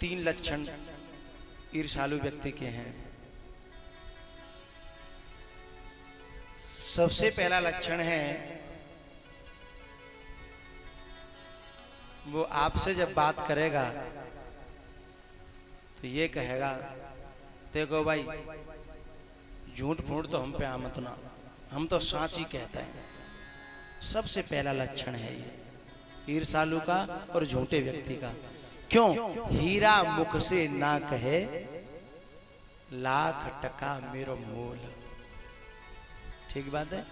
3 लक्षण ईर्ष्यालु व्यक्ति के हैं। सबसे पहला लक्षण है, वो आपसे जब बात करेगा तो ये कहेगा, देखो भाई झूठ फूट तो हम पे आमत ना, हम तो सच ही कहते हैं। सबसे पहला लक्षण है ये ईर्ष्यालु का और झूठे व्यक्ति का। क्यों? हीरा मुख से ना कहे, लाख टका मेरो मोल। ठीक बात है,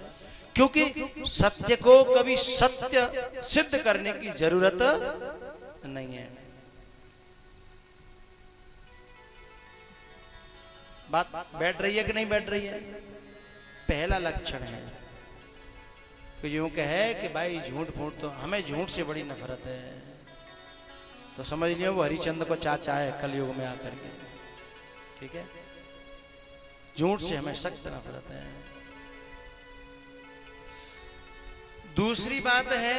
क्योंकि सत्य को कभी सत्य सिद्ध करने की जरूरत नहीं है। बात बैठ रही है कि नहीं बैठ रही है? पहला लक्षण है तो यूं कहे कि भाई झूठ फूट तो हमें झूठ से बड़ी नफरत है, तो समझ लियो वो हरिचंद्र को चाचा है कलयुग में आकर के। ठीक है, झूठ से हमें सख्त नफरत है। दूसरी बात है,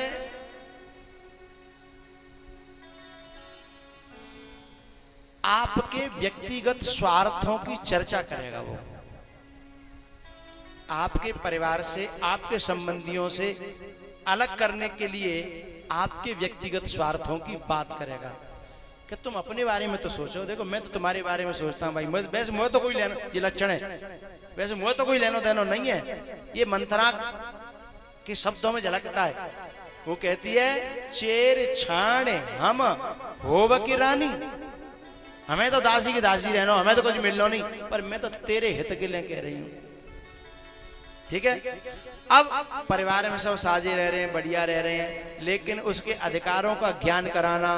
आपके व्यक्तिगत स्वार्थों की चर्चा करेगा। वो आपके परिवार से, आपके संबंधियों से अलग करने के लिए आपके व्यक्तिगत स्वार्थों की बात करेगा कि तुम अपने बारे में तो सोचो, देखो मैं तो तुम्हारे बारे में सोचता हूं भाई, वैसे मुझे तो कोई लेना, ये लक्षण है, वैसे मुझे तो कोई लेनो देनो नहीं है। ये मंथरा के शब्दों में झलकता है। वो कहती है, चेर छाण हम होव की रानी, हमें तो दासी की दासी रहना, हमें तो कुछ मिलना नहीं, पर मैं तो तेरे हित के लिए कह रही हूं। ठीक है, अब परिवार में सब साझे रह रहे हैं, बढ़िया रह रहे हैं, लेकिन उसके अधिकारों का ज्ञान कराना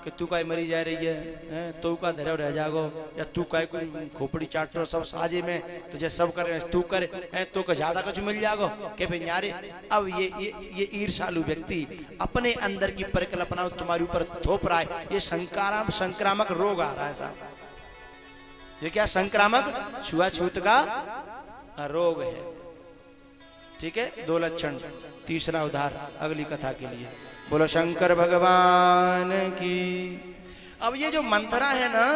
कि तू का मरी जा रही है, तू का धरे रह जागो, या तू का कोई खोपड़ी चाट, सब साझे में तुझे सब कर, तू कर तो का ज्यादा कुछ मिल जागो के भाई यारे। अब ये ईर्ष्यालु व्यक्ति अपने अंदर की परिकल्पना तुम्हारे ऊपर थोप रहा है। ये संक्रामक रोग आ रहा है साहब। ये क्या संक्रामक छुआछूत का रोग है। ठीक है, 2 लक्षण। तीसरा उदाहरण अगली कथा के लिए। बोलो शंकर भगवान की। अब ये जो मंथरा है ना,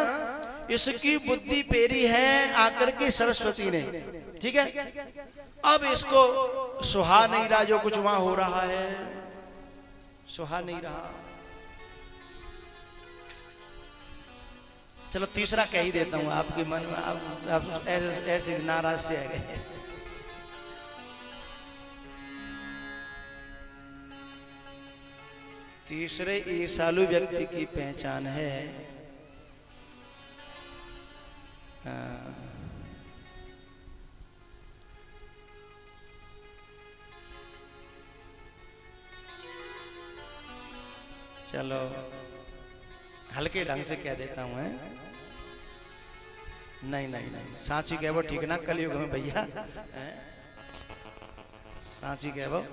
इसकी बुद्धि पेरी है आकर के सरस्वती ने। ठीक है, अब इसको सुहा नहीं रहा जो कुछ वहां हो रहा है, सुहा नहीं रहा। चलो तीसरा कह ही देता हूं, आपके मन में आप ऐसे नाराज से आ गए। तीसरे ईर्ष्यालु व्यक्ति की पहचान है, चलो हल्के ढंग से कह देता हूं, नहीं सांची कह वो ठीक ना कलयुग में भैया, सांची कह वो।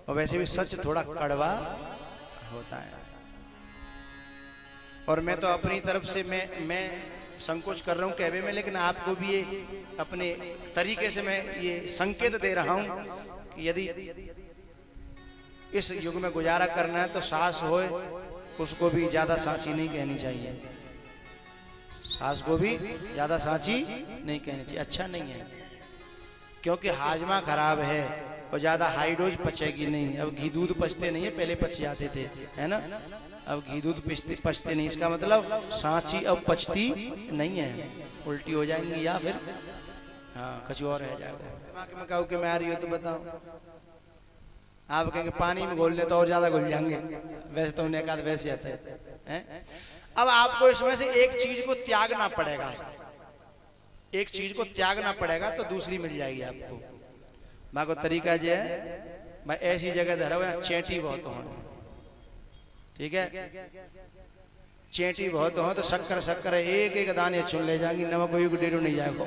और वैसे भी सच थोड़ा कड़वा होता है। और मैं तो अपनी तरफ से मैं संकोच कर रहा हूं कहवे में, लेकिन आपको भी ये अपने तरीके से मैं ये संकेत दे रहा हूं कि यदि इस युग में गुजारा करना है तो सास होए उसको भी ज्यादा सांची नहीं कहनी चाहिए, सास को भी ज्यादा सांची नहीं कहनी चाहिए, अच्छा नहीं है। क्योंकि हाजमा खराब है और ज्यादा हाई डोज पचेगी नहीं। अब घी दूध पचते नहीं है, पहले पच जाते थे, है ना। अब घी दूध पचते नहीं, इसका मतलब सांची अब पचती नहीं है, उल्टी हो जाएंगी या फिर हाँ कुछ और रह जाएगा। मैं कहूँ कि मैं आ रही हूँ तो बताओ, आप कहेंगे पानी में घोल ले तो और ज्यादा घुल जाएंगे, वैसे तो उन्हें कहा वैसे आते हैं। अब आपको इसमें से एक चीज को त्यागना पड़ेगा, एक चीज को त्यागना पड़ेगा तो दूसरी मिल जाएगी आपको। माँ को तरीका जो है, मैं ऐसी जगह धरा हुआ चेंटी बहुत हो, ठीक है, चेंटी बहुत हो तो शक्कर एक एक दाने चुन ले जाएंगी, नमक को एक डेढ़ नहीं जाएगा।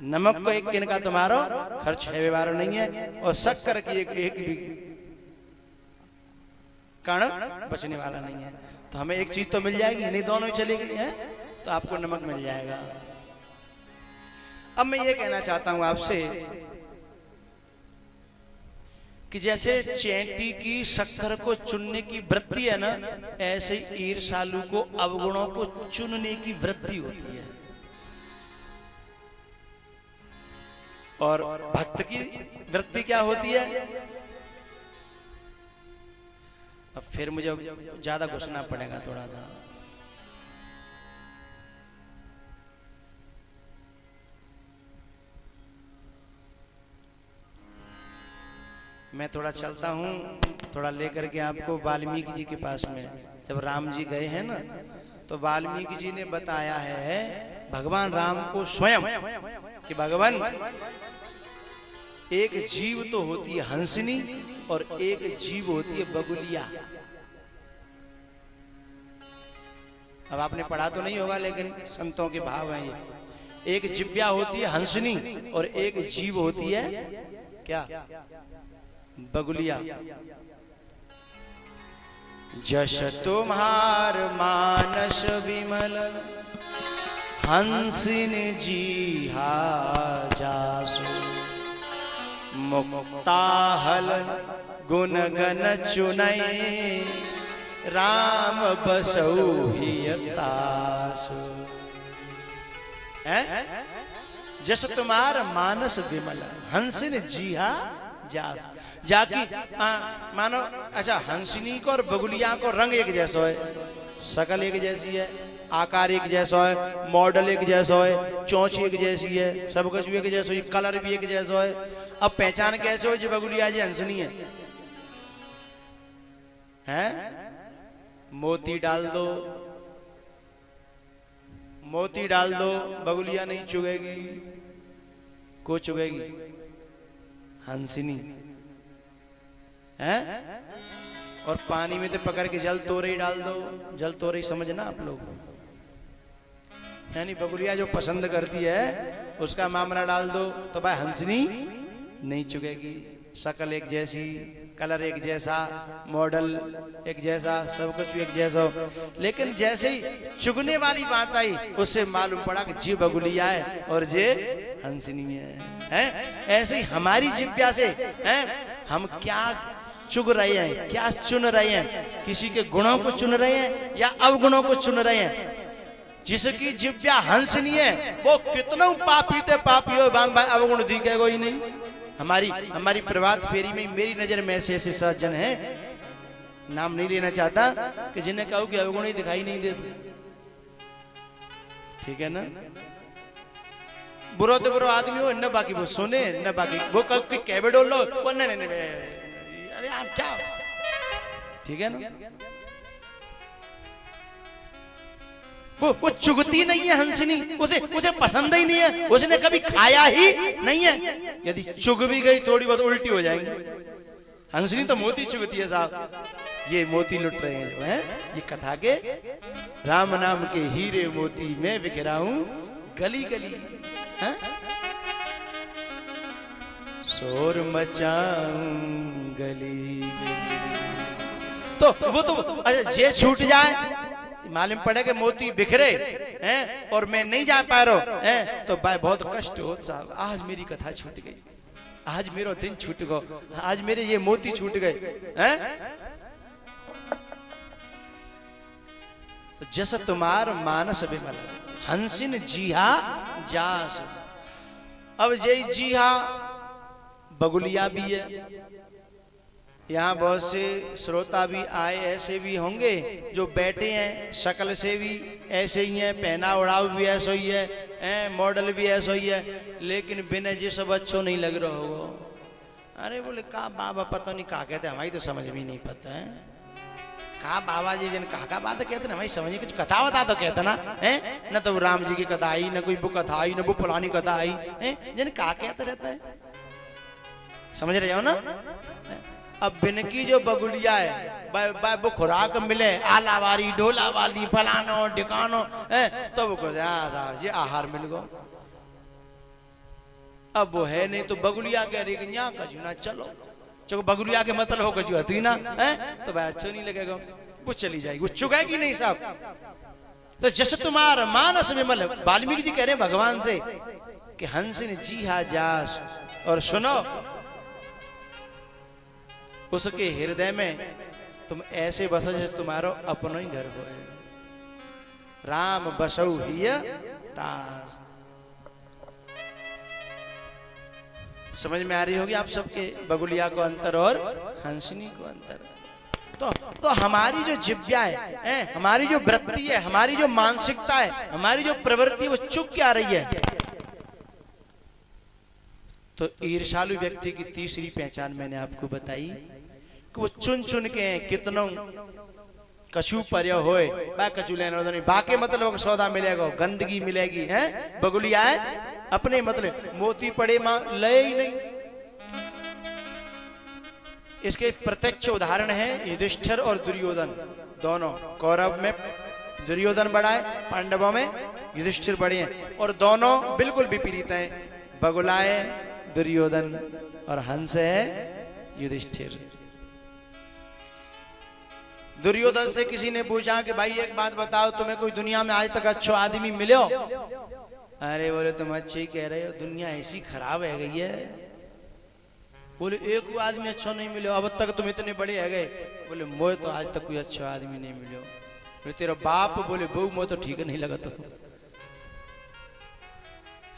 नमक को एक किन का तुम्हारा खर्च है व्यवहार नहीं है, और शक्कर की एक भी कण बचने वाला नहीं है। तो हमें एक चीज तो मिल जाएगी, नहीं दोनों ही चली गई है तो आपको नमक मिल जाएगा। अब मैं ये कहना चाहता हूं आपसे कि जैसे चेंटी की शक्कर को चुनने की वृत्ति है ना, ऐसे ही ईर्ष्यालु को अवगुणों को चुनने की वृत्ति होती है। और भक्त की वृत्ति क्या होती है? अब फिर मुझे ज्यादा घुसना पड़ेगा थोड़ा सा। मैं थोड़ा चलता हूँ, थोड़ा लेकर के आपको वाल्मीकि जी के पास में। जब राम जी गए हैं ना, तो वाल्मीकि जी ने बताया है भगवान राम को स्वयं कि भगवान एक जीव तो होती है हंसनी और एक जीव होती है बगुलिया। अब आपने पढ़ा तो नहीं होगा, लेकिन संतों के भाव हैं ये। एक जिव्या होती है हंसनी और एक जीव होती है क्या? बगुलिया। जश तुम्हार मानस विमल हंसिन जीहा जासु मुक्ताहल गुण गण चुनई राम बसौ हियतासु। जस तुम्हार मानस विमल हंसिन जीहा जास। जाकी मानो अच्छा, हंसनी को और बगुलिया को रंग एक जैसा है, शकल एक जैसी है, आकार एक जैसा है, मॉडल एक जैसा है, चोंच एक जैसी है, सब कुछ एक जैसा है, कलर भी एक जैसा है। अब पहचान कैसे हो जी बगुलिया जी हंसनी है? हैं? मोती डाल दो, मोती डाल दो, बगुलिया नहीं चुगेगी। को चुगेगी? हंसनी है। और पानी में तो पकड़ के जल तोरई डाल दो, जल तोरई समझना आप लोग, यानी बगुलिया जो पसंद करती है उसका मामला डाल दो तो भाई हंसनी नहीं चुगेगी। शकल एक जैसी, कलर एक जैसा, मॉडल एक जैसा, सब कुछ एक जैसा। लेकिन जैसे ही चुगने वाली बात आई उससे मालूम पड़ा कि जी बगुलिया है और जे हंसनी है। ऐसे ही हमारी जिज्ञा से हम क्या चुग रहे हैं, क्या चुन रहे हैं? किसी के गुणों को चुन रहे हैं या अवगुणों को चुन रहे हैं? जिसकी जिज्ञा हंसनी है वो कितना पापी थे पापी हो, अवगुण दिखेगा ही नहीं। हमारी प्रभात फेरी में मेरी नजर में ऐसे ऐसे सज्जन हैं, नाम नहीं लेना चाहता, कि जिन्हें कहो कि अवगुण ही दिखाई नहीं देते। ठीक है ना? बुरा तो बुरा आदमी हो न, बाकी वो सुने न, बाकी वो कोई कहबे डोल लो वो नहीं, अरे आप क्या, ठीक है ना? वो चुगती नहीं है हंसनी, उसे पसंद ही नहीं है, उसने कभी खाया ही नहीं है। यदि चुग भी गई थोड़ी बहुत उल्टी हो जाएंगी। हंसनी तो मोती चुगती है साहब, ये मोती लुट रहे हैं जो है। ये कथा के राम नाम के हीरे मोती में बिखराऊं गली गली, शोर मचाऊं गली। तो वो तो जे छूट जाए, मालूम पड़े कि मोती बिखरे हैं और मैं नहीं जा पा रहा हैं, तो भाई बहुत कष्ट हो साहब। आज मेरी कथा छूट गई, आज मेरा दिन छूट गया, आज मेरे ये मोती छूट गए हैं। तो जस तुम्हार मानस विमल हंसिन जीहा जास। अब जय जीहा बगुलिया भी है। यहाँ बहुत से श्रोता भी आए ऐसे भी होंगे जो बैठे हैं, शक्ल से भी ऐसे ही हैं, पहना उड़ाव भी ऐसा ही है, मॉडल भी ऐसा ही है, लेकिन बिना जिस बच्चों नहीं लग रहा होगा। अरे बोले कहा बाबा पता नहीं कहा कहते, हमारी तो समझ भी नहीं पता है। कहा बाबा जी जिन कहा बात कहते ना, हमारी समझ कुछ कथा बता तो कहते ना है, न तो राम जी की कथा आई, न कोई वो कथा आई, न वो पुरानी कथा आई है, जिन कहा कहते रहता है। समझ रहे हो ना? अब बिनकी जो बगुलिया है वो खुराक मिले, आला वाली ढोला वाली फलानो ढिकानो है, तो वो ये आहार मिल गो। अब वो है नहीं तो बगुलिया कह रही कि यहाँ कजू ना चलो, चलो बगुलिया के मतलब हो कजू हती ना है, तो भाई अच्छा नहीं लगेगा, वो चली जाएगी, वो चुगेगी नहीं साहब। तो जस तुम्हार मानस विमल, वाल्मीकि जी कह रहे हैं भगवान से कि हंसिन जीहा जास। और सुनो उसके हृदय में तुम ऐसे बसो जैसे तुम्हारो अपनो ही घर हो। राम बसऊ हिय तास। समझ में आ रही होगी आप सबके बगुलिया को अंतर और हंसनी को अंतर। तो हमारी जो जिव्या है, हमारी जो वृत्ति है, हमारी जो मानसिकता है, हमारी जो प्रवृत्ति है, वो चुप क्या रही है। तो ईर्ष्यालु व्यक्ति की तीसरी पहचान मैंने आपको बताई कि वो चुन चुन के कितनों कछु पर्य होए बा कछु लेना नहीं, बाके मतलब सौदा मिलेगा, गंदगी मिलेगी है, बगुलिया है अपने मतलब मोती पड़े मां लय ही नहीं। इसके प्रत्यक्ष उदाहरण है युधिष्ठिर और दुर्योधन दोनों। कौरव में दुर्योधन बड़ा है, पांडवों में युधिष्ठिर बड़े हैं, और दोनों बिल्कुल विपरीत हैं। बगुला है दुर्योधन और हंस है युधिष्ठिर। दुर्योधन से किसी ने पूछा कि भाई एक बात बताओ, तुम्हें कोई दुनिया में आज तक अच्छा आदमी मिलो? अरे बोले तुम अच्छे ही कह रहे हो, दुनिया ऐसी खराब है गई है। बोले एक आदमी अच्छा नहीं मिलो, अब तक तुम इतने बड़े है गए। बोले मोए तो आज तक कोई अच्छा आदमी नहीं मिलो। बोले तेरा बाप? बोले बहू मोए तो ठीक नहीं लगा। तो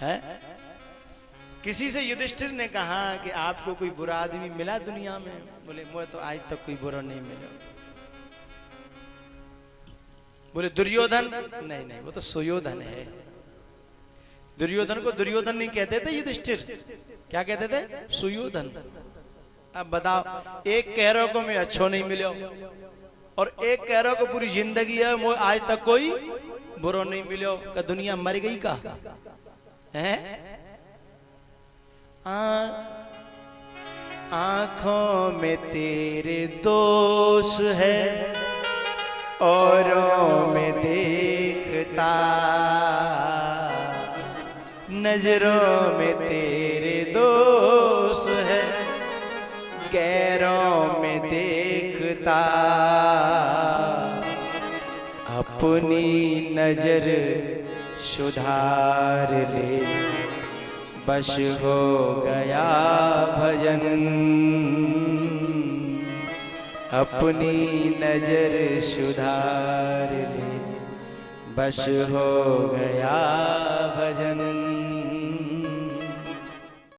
है किसी से युधिष्ठिर ने कहा कि आपको कोई बुरा आदमी मिला दुनिया में? बोले मोए तो आज तक कोई बुरा नहीं मिला। बोले दुर्योधन? नहीं नहीं, वो तो सुयोधन है। दुर्योधन को दुर्योधन नहीं कहते थे युधिष्ठिर, क्या कहते थे? सुयोधन। अब बताओ, एक कह रहे को मैं अच्छो नहीं मिलो और एक कह रहे को पूरी जिंदगी है वो आज तक कोई बुरा नहीं मिलो। का दुनिया मर गई का है? आंखों में तेरे दोष है, औरों में देखता, नजरों में तेरे दोष है, गैरों में देखता। अपनी नजर सुधार ले, बस हो गया भजन। अपनी नजर सुधार ले, बस हो गया भजन।